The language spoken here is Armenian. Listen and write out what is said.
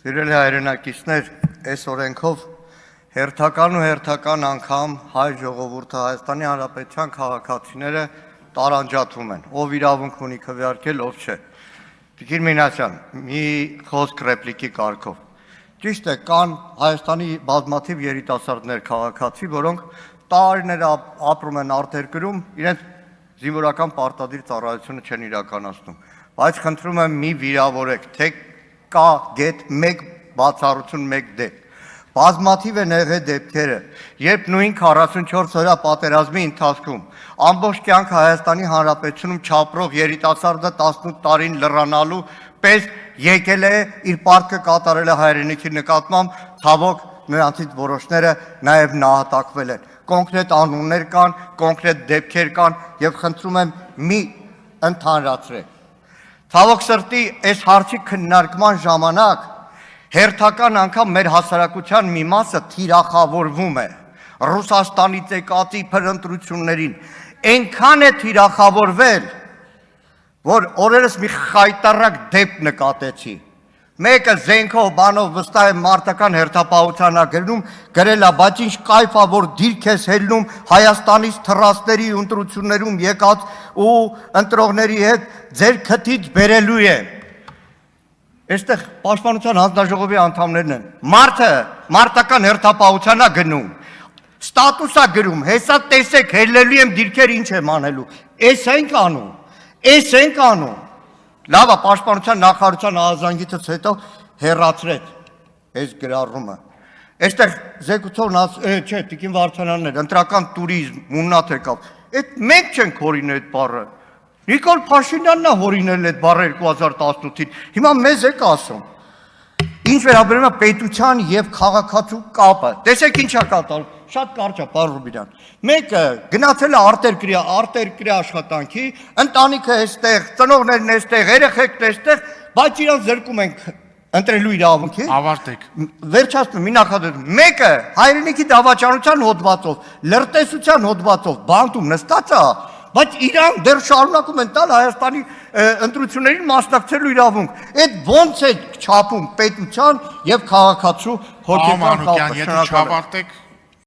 Սիրելի հայրենակիցներ, այս օրենքով հերթական ու հերթական անգամ հայ ժողովուրդը Հայաստանի Հանրապետության քաղաքացիները տարանջատվում են, ով իրավունք ունի քվեարկել, ով չէ։ Տիկին Մինասյան, մի խոսք ռեպլիկի կարգով։ Ճիշտ է, կան Հայաստանի բազմաթիվ երիտասարդներ քաղաքացի, որոնք տարիներ ապրում են արտերկրում, իրենց զինվորական պարտադիր ծառայությունը չեն իրականացնում, բայց խնդրում եմ մի վիրավորեք, թե կա գետ մեկ բացառություն մեկ դեպք։ Բազմաթիվ են եղել դեպքերը, երբ նույն 44 օրյա պատերազմի ընթացքում ամբողջ կյանքը Հայաստանի Հանրապետությունում չապրող երիտասարդը 18 տարին լրանալու պես եկել է իր պարտքը կատարել է հայրենիքի նկատմամբ, ցավոք նրանցից որոշները նաև նահատակվել են։ Կոնկրետ անուններ կան, կոնկրետ դեպքեր կան եւ խնդրում եմ մի ընդհանրացրեք։ Ցավոք սրտի այս հարցի քննարկման ժամանակ հերթական անգամ մեր հասարակության մի մասը թիրախավորվում է Ռուսաստանից եկածի փրընտրություններին, այնքան է թիրախավորվել, որ օրերս մի խայտարակ դեպք նկատեցի։ Մեկը զենքով բանով վստահ է մարտական հերթապահության գրել է, բայց ինչ կայֆ է, որ դիրք ես հելնում Հայաստանից թռածների ընտրություններում եկած ու ընտրողների հետ ձեր քթից բերելու է։ Այստեղ Պաշտպանության հանձնաժողովի անդամներն են։ Մարդը մարտական հերթապահության է գնում, ստատուս է գրում, հեսա տեսեք, հելելու եմ դիրքեր ինչ եմ անելու։ Էս ենք անում։ Լավ է, Պաշտպանության նախարարության ահազանգիցից հետո հեռացրեց այս գրառումը։ Այստեղ զեկուցողն չէ, Տիկին Վարդանյանն էր, ընտրական տուրիզմ, մուննաթ եկավ։ Այդ մենք չենք հորինել այդ բառը։ Նիկոլ Փաշինյանն է հորինել այդ բառը 2018-ին։ Հիմա մեզ եք ասում։ Ինչ վերաբերում է պետության եւ քաղաքացու կապը։ Տեսեք ինչ է կատարվում։ Շատ կարճ է, պարոն Ռուբինյան։ Մեկը գնացել է արտերկրի աշխատանքի, ընտանիքը էստեղ, ծնողներն էստեղ, երեխեքն էստեղ, բայց իրան զրկում ենք ընտրելու իրավունքի։ Ավարտեք։ Վերջացնում մի նախադեպ։ Մեկը հայրենիքի դավաճանության հոդվածով, լրտեսության հոդվածով բանտում նստած է, բայց իրան դեռ շարունակում են տալ Հայաստանի ընտրություններին մասնակցելու իրավունք։ Այդ ոնց է չափում պետության եւ քաղաքացու հոգեկան կապը։ Եթե չավարտեք